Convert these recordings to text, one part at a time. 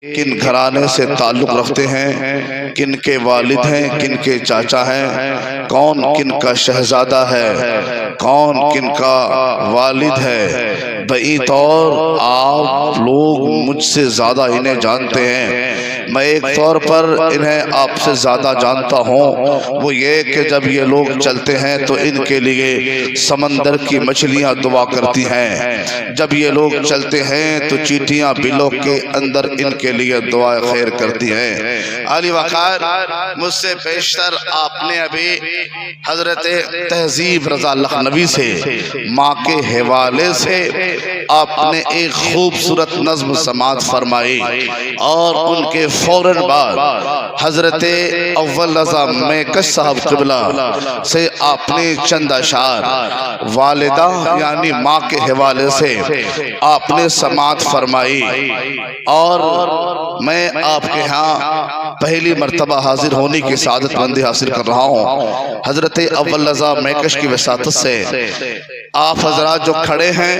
کن گھرانے سے تعلق رکھتے ہیں، کن کے والد ہیں، کن کے چاچا ہیں، کون کن کا شہزادہ ہے، کون کن کا والد ہے۔ بئی طور آپ لوگ مجھ سے زیادہ انہیں جانتے ہیں، میں ایک طور پر انہیں آپ سے زیادہ جانتا ہوں، وہ یہ کہ جب یہ لوگ چلتے ہیں تو ان کے لیے سمندر کی مچھلیاں دعا کرتی ہیں، جب یہ لوگ چلتے ہیں تو چیٹیاں بلوں کے اندر ان کے لیے دعا خیر کرتی ہیں۔ علی وقار مجھ سے بیشتر آپ نے ابھی حضرت تہذیب رضا لکھنوی سے ماں کے حوالے سے آپ نے ایک خوبصورت نظم سماعت فرمائی، اور ان کے فوراً بعد حضرت اول رضا میکش صاحب قبلہ سے آپ نے چند اشعار والدہ یعنی ماں کے حوالے سے آپ نے سماعت فرمائی، اور میں آپ کے ہاں پہلی مرتبہ حاضر ہونے کی سعادت مندی حاصل کر رہا ہوں۔ حضرت اول رضا میکش کی وساطت سے آپ حضرات جو کھڑے ہیں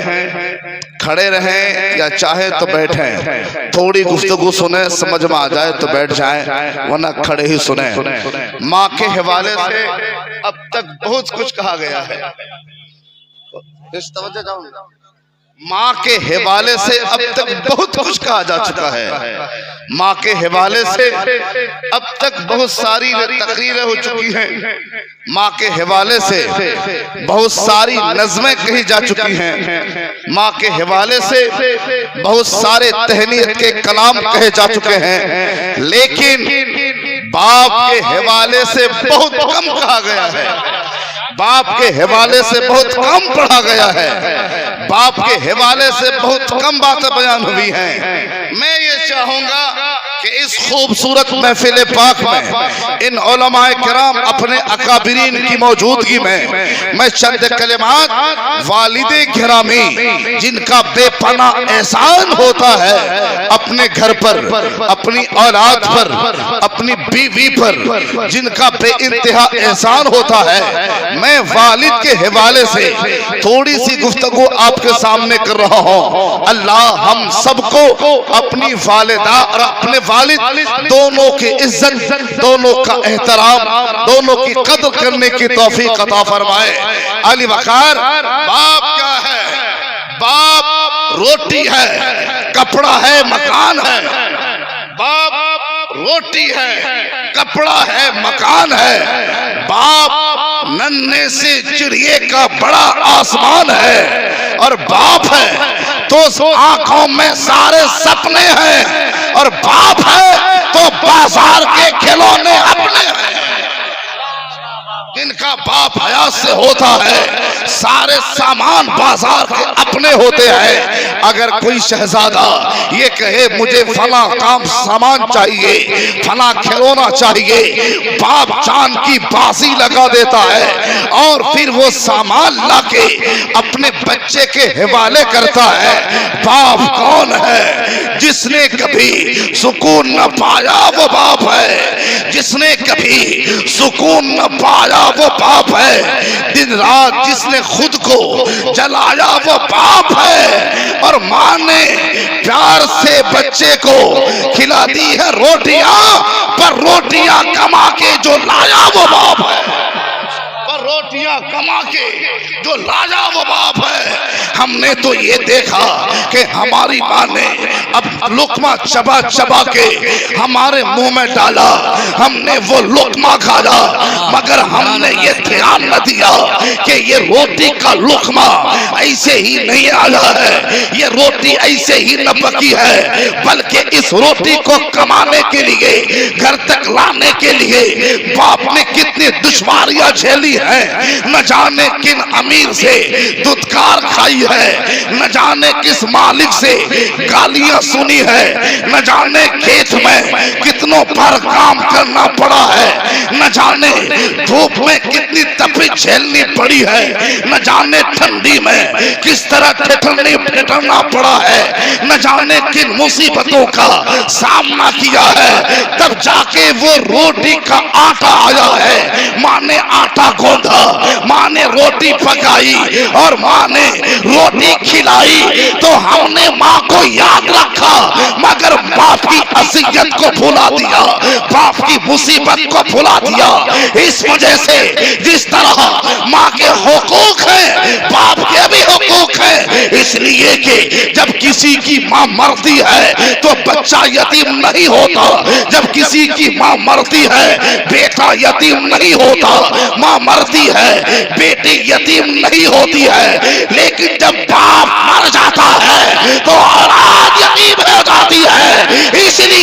کھڑے رہیں یا چاہے تو بیٹھیں، تھوڑی گفتگو سنیں، سمجھ میں آ جائے تو بیٹھ جائیں ورنہ کھڑے ہی سنیں۔ ماں کے حوالے سے اب تک بہت کچھ کہا گیا ہے، ماں کے حوالے سے اب تک بہت کچھ کہا جا چکا ہے، ماں کے حوالے سے اب تک بہت ساری تقریریں ہو چکی ہیں، ماں کے حوالے سے بہت ساری نظمیں کہی جا چکی ہیں، ماں کے حوالے سے بہت سارے تہنیت کے کلام کہے جا چکے ہیں، لیکن باپ کے حوالے سے بہت کم کہا گیا ہے، باپ کے حوالے سے بہت کم پڑھا گیا ہے، باپ کے حوالے سے بہت کم باتیں بیان ہوئی ہیں۔ میں یہ چاہوں گا کہ اس خوبصورت محفل پاک میں ان علماء کرام اپنے اکابرین کی موجودگی میں چند کلمات والد گرامی جن کا بے پناہ احسان ہوتا ہے اپنے گھر پر، اپنی اولاد پر، اپنی بیوی پر، جن کا بے انتہا احسان ہوتا ہے، میں والد کے حوالے سے تھوڑی سی گفتگو آپ کے سامنے کر رہا ہوں۔ اللہ ہم سب کو اپنی والدہ اور اپنے والد دونوں کی عزت، دونوں کا احترام، دونوں کی قدر کرنے کی توفیق عطا فرمائے۔ علی وقار باپ کیا ہے؟ باپ روٹی ہے، کپڑا ہے، مکان ہے۔ باپ روٹی ہے، کپڑا ہے، مکان ہے۔ باپ ننھے سے چڑیے کا بڑا آسمان ہے، اور باپ ہے تو آنکھوں میں سارے سپنے ہیں، اور باپ ہے تو بازار کے کھلونے اپنے ہیں۔ جن کا باپ حیات سے ہوتا ہے سارے سامان بازار کے اپنے ہوتے ہیں۔ اگر کوئی شہزادہ یہ کہے مجھے فلاں کام سامان چاہیے، فلاں کھلونا چاہیے، باپ جان کی بازی لگا دیتا ہے اور پھر وہ سامان لا کے اپنے بچے کے حوالے کرتا ہے۔ باپ کون ہے؟ جس نے کبھی سکون نہ پایا وہ باپ ہے، جس نے کبھی سکون نہ پایا وہ باپ ہے، دن رات جس نے خود کو جلایا وہ باپ ہے، اور ماں نے پیار سے بچے کو کھلا دی ہے روٹیاں، پر روٹیاں کما کے جو لایا وہ باپ ہے، پر روٹیاں کما کے جو لایا وہ باپ ہے۔ ہم نے تو یہ دیکھا کہ ہماری ماں نے اب لقمہ چبا چبا کے ہمارے منہ میں ڈالا، ہم نے وہ لقمہ کھایا، مگر ہم نے یہ دھیان نہ دیا کہ یہ روٹی کا لقمہ ایسے ہی نہیں آیا ہے، یہ روٹی ایسے ہی نہ پکی ہے، بلکہ اس روٹی کو کمانے کے لیے، گھر تک لانے کے لیے باپ نے کتنی دشواریاں جھیلی ہیں، نہ جانے کن امیر سے دھتکار کھائی ہے، نہ جانے کس مالک سے گالیاں سنی ہے، نہ جانے کھیت میں کتنوں پر کام کرنا پڑا ہے، نہ جانے دھوپ میں کتنی تپش جھیلنی پڑی ہے، نہ جانے ٹھنڈی میں کس طرح ٹھٹرنا پڑا ہے، نہ جانے کن مصیبتوں کا سامنا کیا ہے، تب جا کے وہ روٹی کا آٹا آیا ہے۔ ماں نے آٹا گوندھا، ماں نے روٹی پکائی اور ماں نے روٹی کھلائی، تو ہم نے ماں کو یاد رکھا، مگر باپ کی अज़ियत को भुला दिया, बाप की मुसीबत को भुला दिया। इस वजह से जिस तरह माँ के हुकूक हैं, बाप के भी हुकूक हैं, इसलिए कि जब किसी की माँ मरती है तो बच्चा यतीम नहीं होता, जब किसी की माँ मरती है बेटा यतीम नहीं होता, माँ मरती है बेटी यतीम नहीं होती है। लेकिन जब बाप मर जाता है तो औलाद यतीम हो जाती है। इसलिए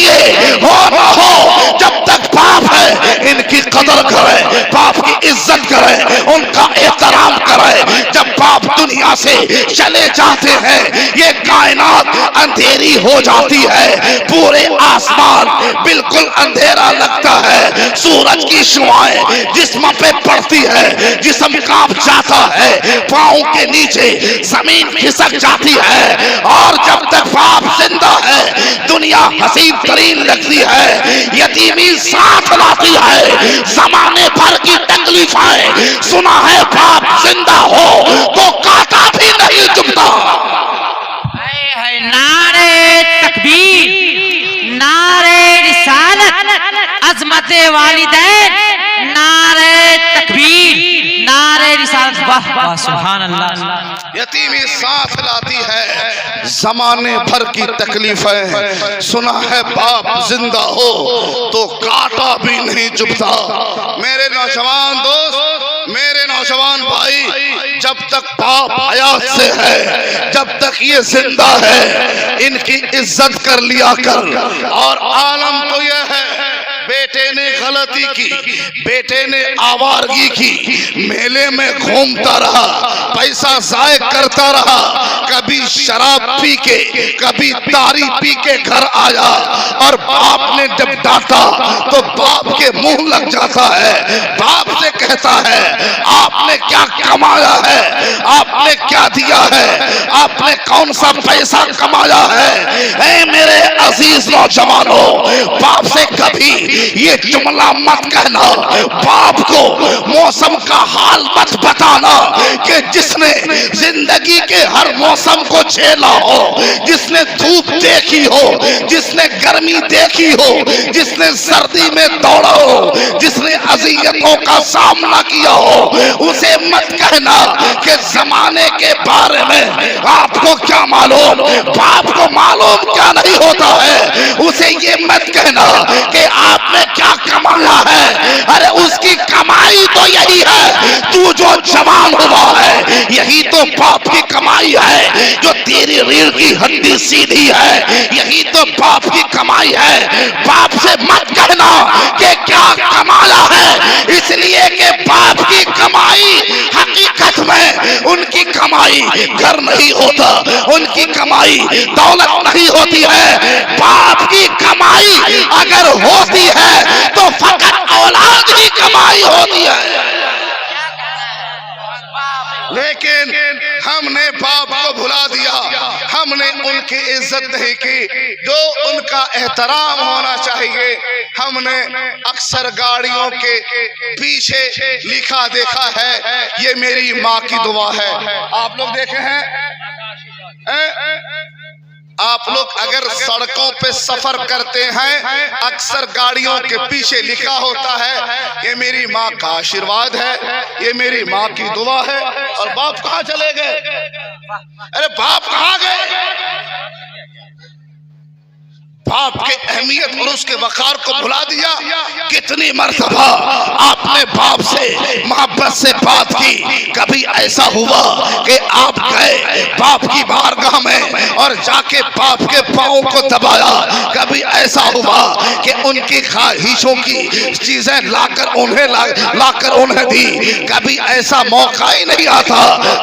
हो ना हो, जब तक बाप है इनकी कदर करें, बाप की इज्जत करें, उनका एहतराम करें। जब बाप दुनिया से चले जाते हैं ये कायनात अंधेरी हो जाती है, पूरे आसमान बिल्कुल अंधेरा लगता है, सूरज की शुआएं जिस्म पे पड़ती है, जिस्म कांप जाता है, पांव के नीचे जमीन खिसक जाती है। और जब तक बाप जिंदा है दुनिया हसीन तरीन लगती है, यतीमी साथ लाती है, जमाने भर की तकलीफें। सुना है बाप जिंदा हो तो कांटा भी नहीं चुभता। नारे तकबीर, नारे रिसालत, अज़मत वालिदैन, नारे तकबीर, नारे रिसालत। वाह वाह सुभान अल्लाह। यतीमी साथ लाती है, जमाने भर की तकलीफें। सुना है बाप जिंदा हो तो कांटा भी नहीं चुभता। मेरे नौजवान दोस्त, मेरे नौजवान भाई, जब तक बाप हयात से है, जब तक ये जिंदा है, इनकी इज्जत कर लिया कर। और आलम तो यह है, बेटे ने गलती की, बेटे ने आवारगी की, मेले में घूमता रहा, पैसा जाय करता रहा, कभी शराब पी के कभी तारी पी के घर आया, और बाप ने जब डांटा तो बाप के मुंह लग जाता है। बाप से कहता है आपने क्या कमाया है, आपने क्या दिया है, आपने कौन सा पैसा कमाया है। ऐ मेरे अजीज नौजवानों, बाप से कभी ये जुमला मत कहना, बाप को मौसम का हाल मत बताना कि जिसने जिंदगी के हर मौसम को झेला हो, जिसने धूप देखी हो, जिसने गर्मी देखी हो, जिसने सर्दी में दौड़ा हो, जिसने अज़ियतों का सामना किया हो, उसे मत कहना कि जमाने के बारे में आपको क्या मालूम, बाप को मालूम क्या नहीं होता है। उसे ये मत कहना कि आपने क्या कमाया है, अरे उसकी कमाई तो यही है, तू जो जवान हुआ है यही तो बाप की कमाई है, जो तेरी रीढ़ की हड्डी सीधी है यही तो बाप की कमाई है। बाप से मत कहना कि क्या कमाया है, इसलिए कि बाप की कमाई हकीकत में उनकी कमाई घर नहीं होता, उनकी कमाई दौलत नहीं होती है। बाप की कमाई अगर होती है तो फकत औलाद की कमाई होती है। लेकिन हमने बाप को भुला दिया, हमने उनकी इज्जत नहीं की जो उनका एहतराम होना चाहिए। हमने अक्सर गाड़ियों के पीछे लिखा देखा है ये मेरी माँ की दुआ है। आप लोग देखे हैं, आप लोग अगर सड़कों पे सफर करते हैं अक्सर गाड़ियों के पीछे लिखा होता है ये मेरी माँ का आशीर्वाद है, ये मेरी माँ की दुआ है। और बाप कहाँ चले गए, अरे बाप कहाँ गए। बाप के अहमियत और उसके वकार को भुला दिया। कितनी मर्तबा आपने बाप से मोहब्बत से बात की, कभी ऐसा हुआ कि आप गए बाप की बारगाह में और जाके बाप के पांव को दबाया, कभी ऐसा हुआ कि उनकी ख्वाहिशों की चीजें लाकर उन्हें दी, कभी ऐसा मौका ही नहीं आता।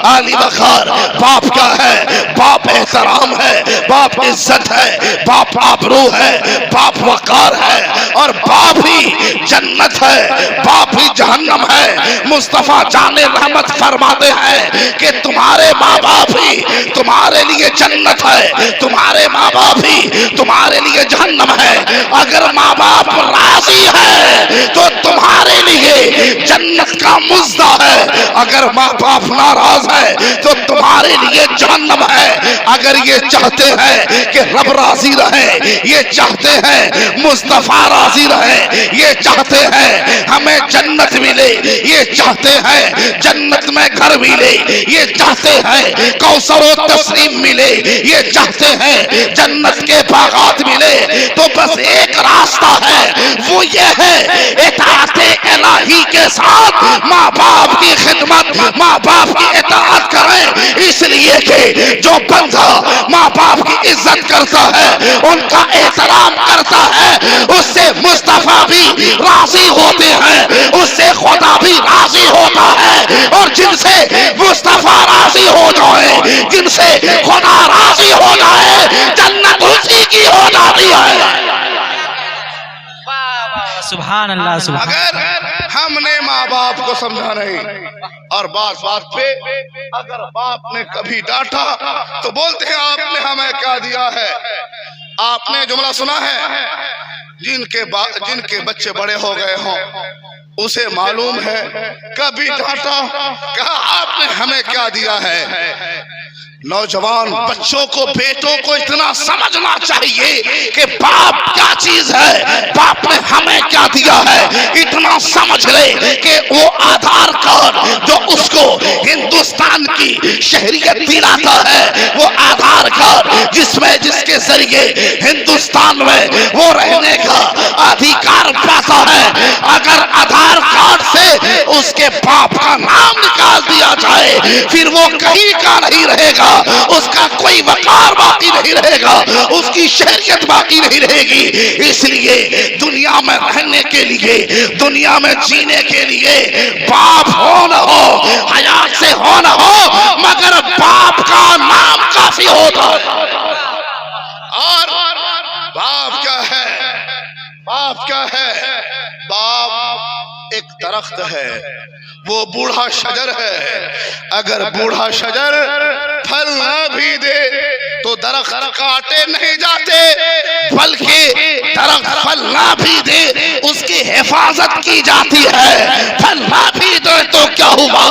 आली वकार बाप का है, बाप एहतराम है, बाप इज्जत है, बाप आबरू है, बाप वकार है, और बाप ही जन्नत है, बाप ही जहन्नम है। मुस्तफा जाने रहमत फरमाते हैं कि तुम्हारे माँ बाप ही तुम्हारे लिए जन्नत है, तुम्हारे माँ बाप ही तुम्हारे लिए जहन्नम जहन्नम है। अगर माँ बाप राजी है तो तुम्हारे लिए जन्नत का मुज्जा है। अगर माँ बाप नाराज है तो तुम्हारे लिए जहन्नम है। अगर ये चाहते हैं कि रब राजी रहे, ये चाहते हैं मुस्तफा राजी रहे, ये चाहते हैं हमें जन्नत मिले, ये चाहते हैं जन्नत में घर मिले, ये चाहते हैं कौसर और तस्लीम मिले, ये चाहते हैं जन्नत के बागात मिले, तो बस एक रास्ता है, वो ये है इताअत इलाही के साथ माँ बाप की खिदमत, माँ बाप की इताअत करें। इसलिए कि जो बंदा माँ बाप की इज्जत करता है, उनका एहतराम करता है, उससे मुस्तफा भी राजी होते हैं, उससे खुदा भी राजी होता है। और जिनसे मुस्तफा राजी हो जाए, जिनसे खुदा राजी हो जाए, जन्नत उसी की हो जाती है। सुभान अल्लाह, सुभान। अगर हमने माँ बाप को समझा नहीं, और बात बात पे अगर बाप ने कभी डांटा तो बोलते हैं आपने हमें क्या दिया है। आपने जुमला सुना है, जिनके बच्चे बड़े हो गए हों उसे मालूम है, कभी डांटा कहा आपने हमें क्या दिया है। नौजवान बच्चों को, बेटों को इतना समझना चाहिए कि बाप क्या चीज है, बाप ने हमें क्या दिया है। इतना समझ ले कि वो आधार कार्ड जो उसको हिंदुस्तान की शहरियत दिलाता है, वो आधार कार्ड जिसके जरिए हिंदुस्तान में वो रहने का अधिकार पाता है, अगर आधार कार्ड से उसके बाप का नाम निकाल दिया जाए, फिर वो कहीं का नहीं रहेगा, उसका कोई वकार बाकी नहीं रहेगा, उसकी शहरियत बाकी नहीं रहेगी। इसलिए दुनिया में रहने के लिए, दुनिया में जीने के लिए बाप हो न हो, हयात से हो न हो, मगर बाप का नाम काफी होता है। और बाप क्या है, बाप क्या है, बाप एक दरख्त है, वो बूढ़ा शजर है। अगर बूढ़ा शजर फल ना भी दे तो दरख्त काटे नहीं जाते, बल्कि दरख्त फल ना भी दे उसकी हिफाजत की जाती है। फल ना भी दे तो क्या हुआ,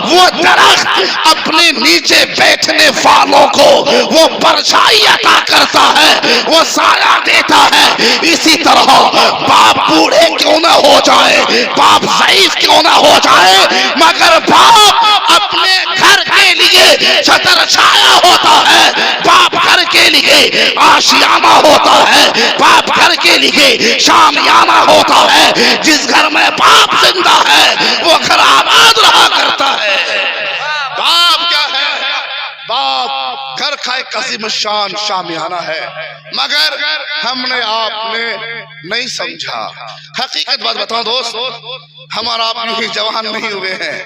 वो दरख्त अपने नीचे बैठने वालों को वो परछाई अता करता है, वो साया देता है। इसी तरह बाप बूढ़े क्यों ना हो जाए, बाप ज़ईफ क्यों ना हो जाए, मगर बाप अपने घर के लिए छतर छाया होता है, बाप घर के लिए आशियाना होता है, बाप घर के लिए शामियाना होता है। जिस घर में बाप जिंदा है वो घर आबाद रहा करता है। बाप क्या है, बाप घर का एक अजीम शान शामियाना है, मगर हमने आपने नहीं समझा। हकीकत बात बताऊं दोस्त, हमारा आप यूं ही जवान नहीं हुए हैं,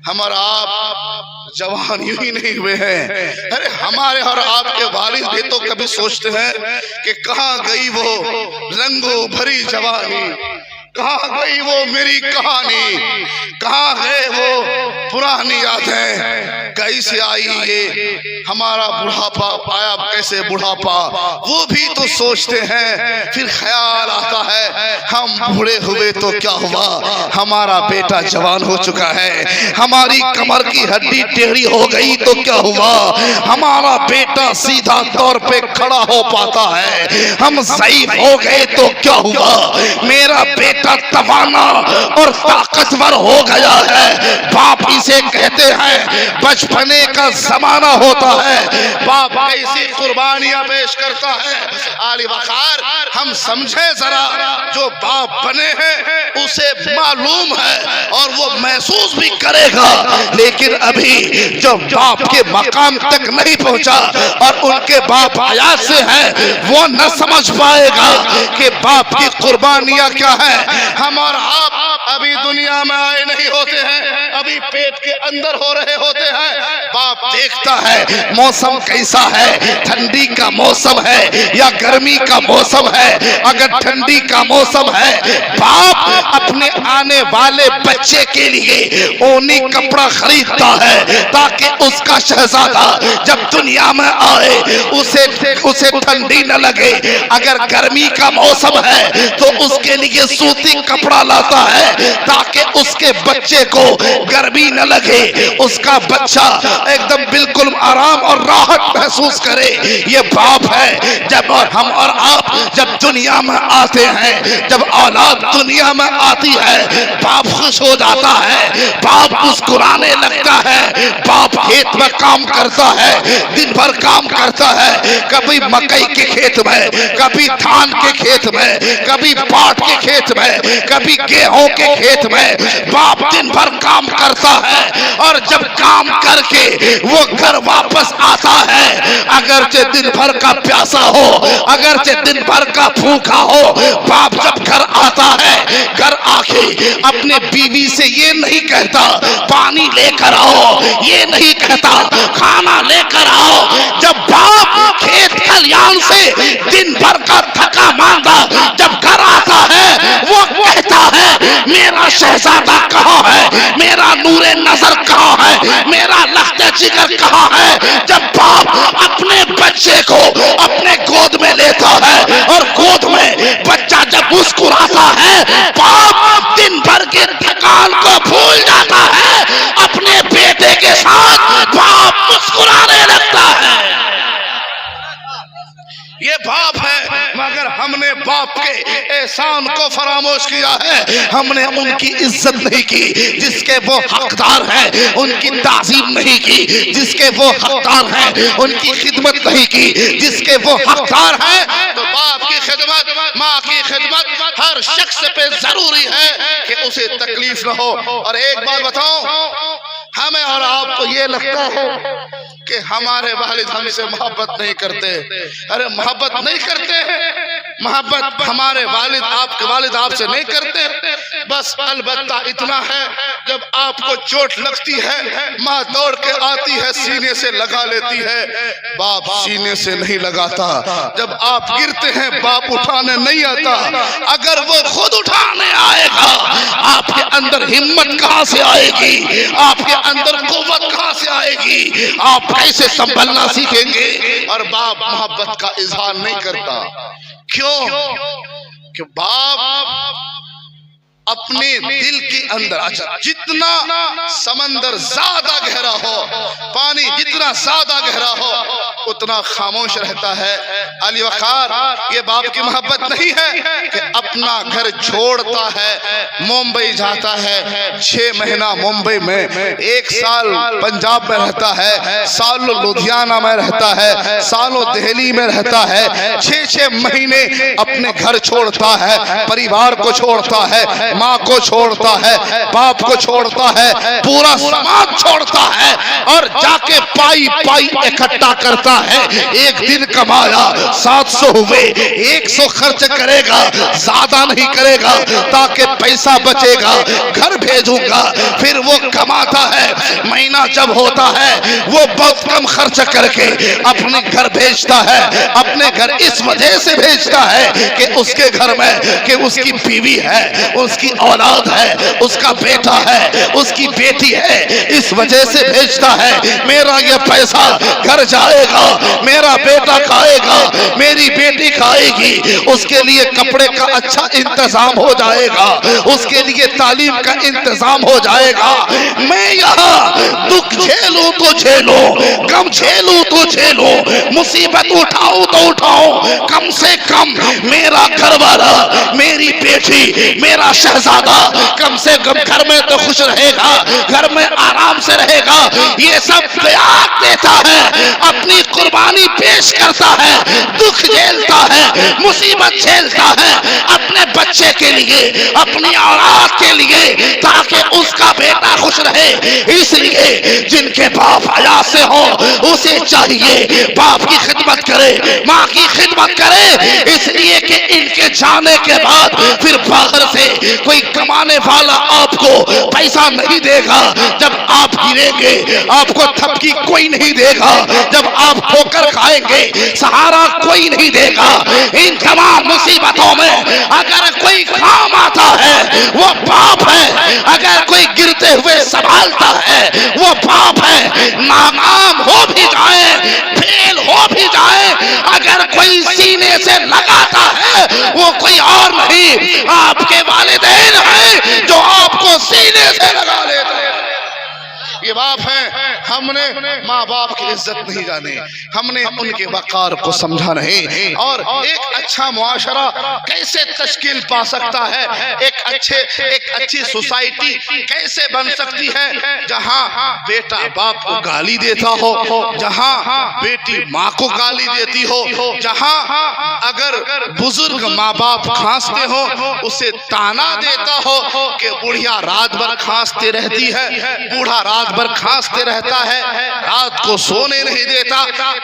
हमारा आप जवान यूं ही नहीं हुए हैं। अरे हमारे और आपके वालिद भी तो कभी सोचते हैं कि कहाँ गई वो रंगो भरी जवानी, कहाँ गई वो मेरी कहानी, कहाँ गए वो पुरानी यादें, कैसे आई ये हमारा बुढ़ापा, पाया कैसे बुढ़ापा, वो भी तो सोचते हैं। फिर ख्याल आता है हम बूढ़े हुए तो क्या हुआ, हमारा बेटा जवान हो चुका है, हमारी कमर की हड्डी टेढ़ी हो गई तो क्या हुआ, हमारा बेटा सीधा तौर पे खड़ा हो पाता है, हम ज़ईफ हो गए तो क्या हुआ, मेरा बेटा तवाना और ताकतवर हो गया है। बाप इसे कहते हैं बचपने का जमाना होता है, बाप कैसी कुर्बानियां पेश करता है। आली वकार हम समझे जरा, जो बाप बने हैं उसे मालूम है और वो महसूस भी करेगा, लेकिन अभी जो बाप के मकाम तक नहीं पहुंचा और उनके बाप हयात से हैं, वो न समझ पाएगा कि बाप की कुर्बानियां क्या है। हम और आप ابھی دنیا میں آئے نہیں ہوتے ہیں، ابھی پیٹ کے اندر ہو رہے ہوتے ہیں، باپ دیکھتا ہے موسم کیسا ہے، ٹھنڈی کا موسم ہے یا گرمی کا موسم ہے۔ اگر ٹھنڈی کا موسم ہے، باپ اپنے آنے والے بچے کے لیے اونی کپڑا خریدتا ہے تاکہ اس کا شہزادہ جب دنیا میں آئے اسے ٹھنڈی نہ لگے۔ اگر گرمی کا موسم ہے تو اس کے لیے سوتی کپڑا لاتا ہے تاکہ اس کے بچے کو گرمی نہ لگے، اس کا بچہ ایک دم بالکل آرام اور راحت محسوس کرے۔ یہ باپ ہے۔ جب ہم اور آپ جب دنیا میں آتے ہیں، جب اولاد دنیا میں آتی ہے، باپ خوش ہو جاتا ہے، باپ مسکرانے لگتا ہے، باپ کھیت میں کام کرتا ہے، دن بھر کام کرتا ہے، کبھی مکئی کے کھیت میں، کبھی دھان کے کھیت میں، کبھی پاٹ کے کھیت میں، کبھی گیہوں کے کھیت میں، باپ دن بھر کام کرتا ہے۔ اور جب کام کر کے وہ گھر واپس آتا ہے، اگرچہ دن بھر کا پیاسا ہو، اگرچہ دن بھر کا بھوکا ہو، باپ جب گھر آتا ہے، گھر آ کے اپنے بیوی سے یہ نہیں کہتا پانی لے کر آؤ، یہ نہیں کہتا کھانا لے کر آؤ۔ جب باپ کھیت کھلیان سے دن بھر کا تھکا ماندہ جب گھر آتا ہے، وہ کہتا ہے میرا شہزادہ کہاں ہے، میرا نور نظر کہاں ہے، میرا لخت جگر کہاں ہے۔ جب باپ اپنے بچے کو اپنے گود میں لیتا ہے اور گود میں بچہ جب مسکراتا ہے، باپ دن بھر کے تھکان کو بھول جاتا ہے، اپنے بیٹے کے ساتھ باپ مسکرانے لگتا ہے۔ یہ باپ ہے، مگر ہم نے باپ کے احسان کو فراموش کیا ہے۔ ہم نے ان کی عزت نہیں کی جس کے وہ حقدار ہیں، ان کی تعظیم نہیں کی جس کے وہ حقدار ہیں، ان کی خدمت نہیں کی جس کے وہ حقدار ہیں۔ تو باپ کی خدمت، ماں کی خدمت ہر شخص پہ ضروری ہے کہ اسے تکلیف نہ ہو۔ اور ایک بات بتاؤں، ہمیں اور آپ کو یہ لگتا ہے کہ ہمارے والد ہم سے محبت نہیں کرتے۔ ارے محبت نہیں کرتے ہیں، محبت ہمارے والد آپ کے والد آپ سے نہیں کرتے، بس البتہ اتنا ہے جب آپ کو چوٹ لگتی ہے ماں دوڑ کے آتی ہے سینے سے لگا لیتی ہے، باپ سینے سے نہیں لگاتا۔ جب آپ گرتے ہیں باپ اٹھانے نہیں آتا، اگر وہ خود اٹھانے آئے گا آپ کے اندر ہمت کہاں سے آئے گی، آپ کے اندر قوت کہاں سے آئے گی، آپ کیسے سنبھلنا سیکھیں گے؟ اور باپ محبت کا اظہار نہیں کرتا، کیوں کہ باپ اپنے دل کے اندر جتنا سمندر زیادہ گہرا ہو، پانی جتنا زیادہ گہرا ہو، اتنا خاموش رہتا ہے۔ علی وقار، یہ باپ کی محبت نہیں ہے کہ اپنا گھر چھوڑتا ہے، ممبئی جاتا ہے، 6 مہینہ ممبئی میں، 1 سال پنجاب میں رہتا ہے، سالوں لدھیانہ میں رہتا ہے، سالوں دہلی میں رہتا ہے، 6 مہینے اپنے گھر چھوڑتا ہے، پریوار کو چھوڑتا ہے، ماں کو چھوڑتا ہے، باپ کو چھوڑتا ہے، پورا سماج چھوڑتا ہے، اور جا کے پائی اکٹھا کرتا ہے۔ ایک دن کمایا 700 ہوئے، 100 خرچ کرے گا، زیادہ نہیں کرے گا تاکہ پیسہ بچے گا، گھر بھیجوں گا۔ پھر وہ کماتا ہے، مہینہ جب ہوتا ہے وہ بہت کم خرچ کر کے اپنے گھر بھیجتا ہے۔ اپنے گھر اس وجہ سے بھیجتا ہے کہ اس کے گھر میں کہ اس کی بیوی ہے، اس کی اولاد ہے، اس کا بیٹا ہے، اس کی بیٹی ہے، اس وجہ سے بھیجتا ہے۔ میرا یہ پیسہ گھر جائے گا، میرا بیٹا کھائے گا، میری بیٹی کھائے گی، اس کے لیے کپڑے کا اچھا انتظام ہو جائے گا، اس کے لیے تعلیم کا انتظام ہو جائے گا۔ میں یہاں دکھ جھیلوں تو جھیلوں، غم جھیلوں تو جھیلوں، مصیبت اٹھاؤں تو اٹھاؤں، کم سے کم میرا گھر والا، میری بیٹی، میرا شہزادہ کم سے کم گھر میں تو خوش رہے گا، گھر میں آرام سے رہے گا۔ یہ سب تیاگ دیتا ہے، اپنی قربانی پیش کرتا ہے، دکھ جھیلتا ہے، مصیبت جھیلتا ہے، اپنے بچے کے لیے، اپنی اولاد کے لیے، تاکہ اس کا بیٹا خوش رہے۔ اس لیے جن کے باپ حیا سے ہو اسے چاہیے باپ کی خدمت کرے، ماں کی خدمت کرے، اس لیے کہ ان کے जाने के बाद फिर बाहर से कोई कमाने वाला आपको पैसा नहीं देगा। जब आप गिरेंगे आपको थपकी कोई नहीं देगा। जब आप ठोकर खाएंगे सहारा कोई नहीं देगा। इन तमाम मुसीबतों में अगर कोई काम आता है वो बाप है। अगर कोई गिरते हुए संभालता है वो बाप है। नाकाम हो भी जाए, फेल हो भी जाए, अगर कोई सीने से लगाता है वो कोई और नहीं, आपके वालिदैन हैं जो आपको सीने से लगा लेते हैं। ये बाप है। हमने माँ बाप की इज्जत नहीं जाने, हमने उनके वकार को समझा नहीं। और एक अच्छा मुआशरा कैसे तश्कील पा सकता है, एक अच्छी सोसाइटी कैसे बन सकती है, जहाँ बेटा बाप को गाली देता हो, जहाँ बेटी माँ को गाली देती हो, जहाँ अगर बुजुर्ग माँ बाप खांसते हो उसे ताना देता हो कि बुढ़िया रात भर खांसते रहती है, बूढ़ा रात भर खांसते रहता है, रात को सोने नहीं देता।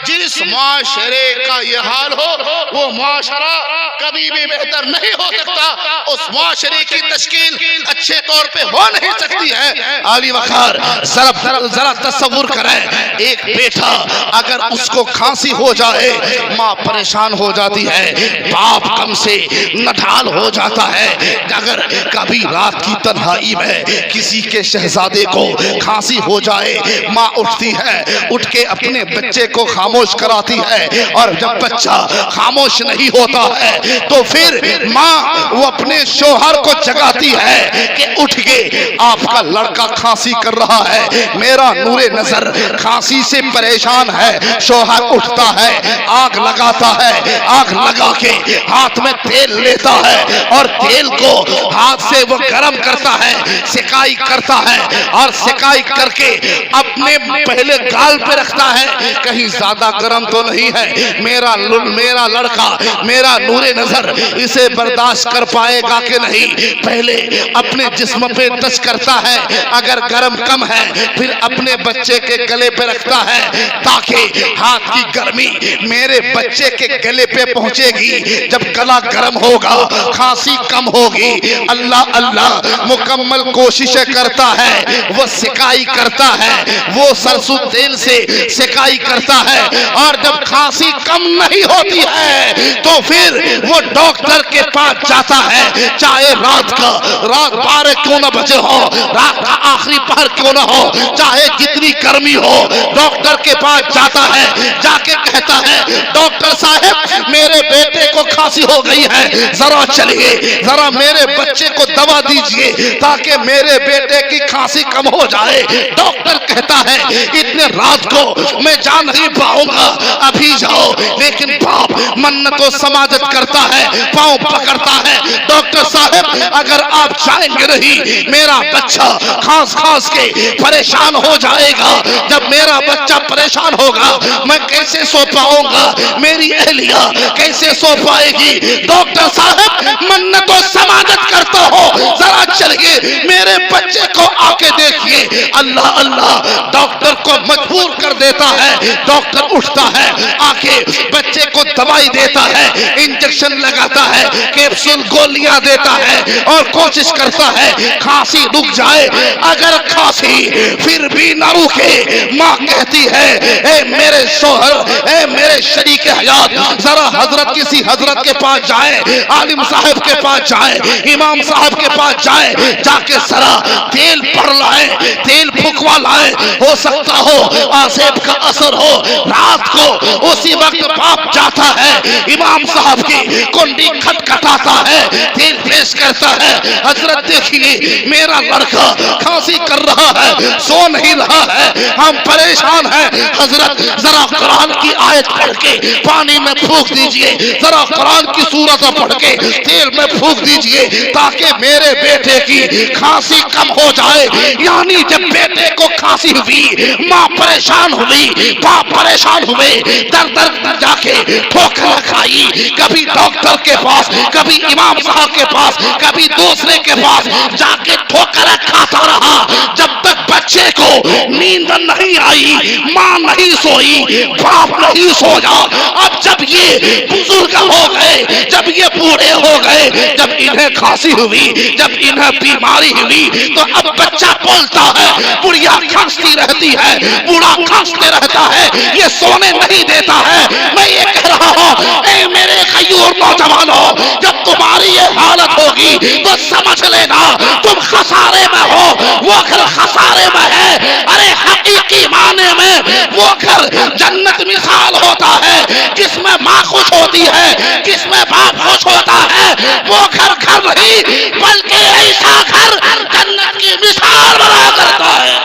जिस मुआशरे का ये हाल हो वो मुआशरा कभी भी बेहतर नहीं हो सकता। उस मुआशरे की तश्कील अच्छे तौर पे हो नहीं सकती है। आली वकार जरा तस्वुर करें, एक बेटा अगर उसको खांसी हो जाए माँ परेशान हो जाती है, बाप गम से नढाल हो जाता है। अगर कभी रात की तन्हाई में किसी के शहजादे को खांसी हो जाए माँ उठती है, उठ के अपने बच्चे को खामोश कराती है। और जब बच्चा खामोश नहीं होता है तो फिर माँ वो अपने शोहर को जगाती है कि उठ के आपका लड़का खांसी कर रहा है, मेरा नूरे नजर खांसी से परेशान है। शोहर उठता है, आग लगाता है, आग लगा के हाथ में तेल लेता है और तेल को हाथ से वो गर्म करता है, सिकाई करता है और सिकाई करके अपने पहले गाल पे रखता है, कहीं ज्यादा गर्म तो नहीं है, मेरा लड़का मेरा नूरे नजर इसे बर्दाश्त कर पाएगा कि नहीं। पहले अपने जिस्म पे टच करता है, अगर गर्म कम है फिर अपने बच्चे के गले पे रखता है ताकि हाथ की गर्मी मेरे बच्चे के गले पे पहुंचेगी। जब गला गर्म होगा खांसी कम होगी। अल्लाह अल्लाह मुकम्मल कोशिशें करता है, वो सिकाई करता है, वो सरसों तेल से सिकाई करता है और जब खांसी कम नहीं होती है तो फिर वो डॉक्टर के पास जाता है, चाहे रात 12 क्यों न बजे हो, रात का आखिरी पहर क्यों न हो, चाहे जितनी गर्मी हो, डॉक्टर के पास जाता है, जाके कहता है डॉक्टर साहब मेरे बेटे को खांसी हो गई है, जरा चलिए जरा मेरे बच्चे को दवा दीजिए ताकि मेरे बेटे की खांसी कम हो जाए। डॉक्टर कहता है इतने रात को मैं जा नहीं पाऊंगा, अभी जाओ। लेकिन बाप मन्नतों समाजत करता है, पांव पकड़ता है, डॉक्टर साहब अगर आप जाएंगे नहीं मेरा बच्चा खांस खांस के परेशान हो जाएगा। जब मेरा बच्चा परेशान होगा मैं कैसे सो पाऊंगा, मेरी अहलिया कैसे सो पाएगी। डॉक्टर साहब मन्नतों समाजत करता हो, जरा चलिए मेरे बच्चे को आके देखिए। अल्लाह अल्लाह डॉक्टर को मजबूर कर देता है, डॉक्टर उठता है, आके बच्चे को दवाई देता है, इंजेक्शन लगाता है, कैप्सूल गोलियां देता है और कोशिश करता है खांसी रुक जाए। अगर खांसी फिर भी ना रुके माँ कहती है ए मेरे शोहर, ए मेरे शरीक हयात, जरा किसी हजरत के पास जाए, आलिम साहब के पास जाए, इमाम साहब के पास जाए, जाके जरा तेल भर लाए, तेल फुकवा लाए, हो सकता हो आसेब का असर हो। रात को उसी वक्त बाप जाता है, इमाम साहब की कुंडी खटखटाता है, तेल पेश करता है, हजरत देखिए मेरा लड़का खांसी कर रहा है, सो नहीं रहा है, हम परेशान हैं। हजरत जरा कुरान की आयत पढ़ के पानी में फूंक दीजिए, जरा कुरान की सूरत पढ़ के तेल में फूंक दीजिए ताकि मेरे बेटे की खांसी कम हो जाए। यानी जब बेटे को खांसी हुई माँ परेशान हुई, बाप परेशान हुए, दर दर जाके ठोकर खाई, कभी डॉक्टर के पास, कभी इमाम साहब के पास, कभी दूसरे के पास जाके ठोकर खाता रहा, जब तक بچے کو نیند نہیں آئی، ماں نہیں سوئی، باپ نہیں سویا، اب جب یہ بزرگ ہو گئے، جب یہ بوڑھے ہو گئے، جب انہیں کھانسی ہوئی، جب انہیں بیماری ہوئی، تو اب بچہ بولتا ہے، بڑھیا کھانستی رہتی ہے، بوڑھا کھانستے رہتا ہے، یہ سونے نہیں دیتا ہے۔ میں یہ کہہ رہا ہوں، اے میرے غیور نوجوانوں، جب تمہاری یہ حالت ہوگی تو سمجھ لینا تم خسارے میں ہو۔ وہ گھر خسارے میں ہے، ارے حقیقی معنی میں وہ گھر جنت مثال ہوتا ہے، جس میں ماں خوش ہوتی ہے، جس میں باپ خوش ہوتا ہے، وہ گھر گھر نہیں بلکہ ایسا گھر جنت کی مثال بنا کرتا ہے۔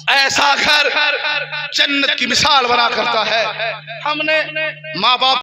ایسا گھر جنت کی مثال بنا کرتا ہے۔ ہم نے ماں باپ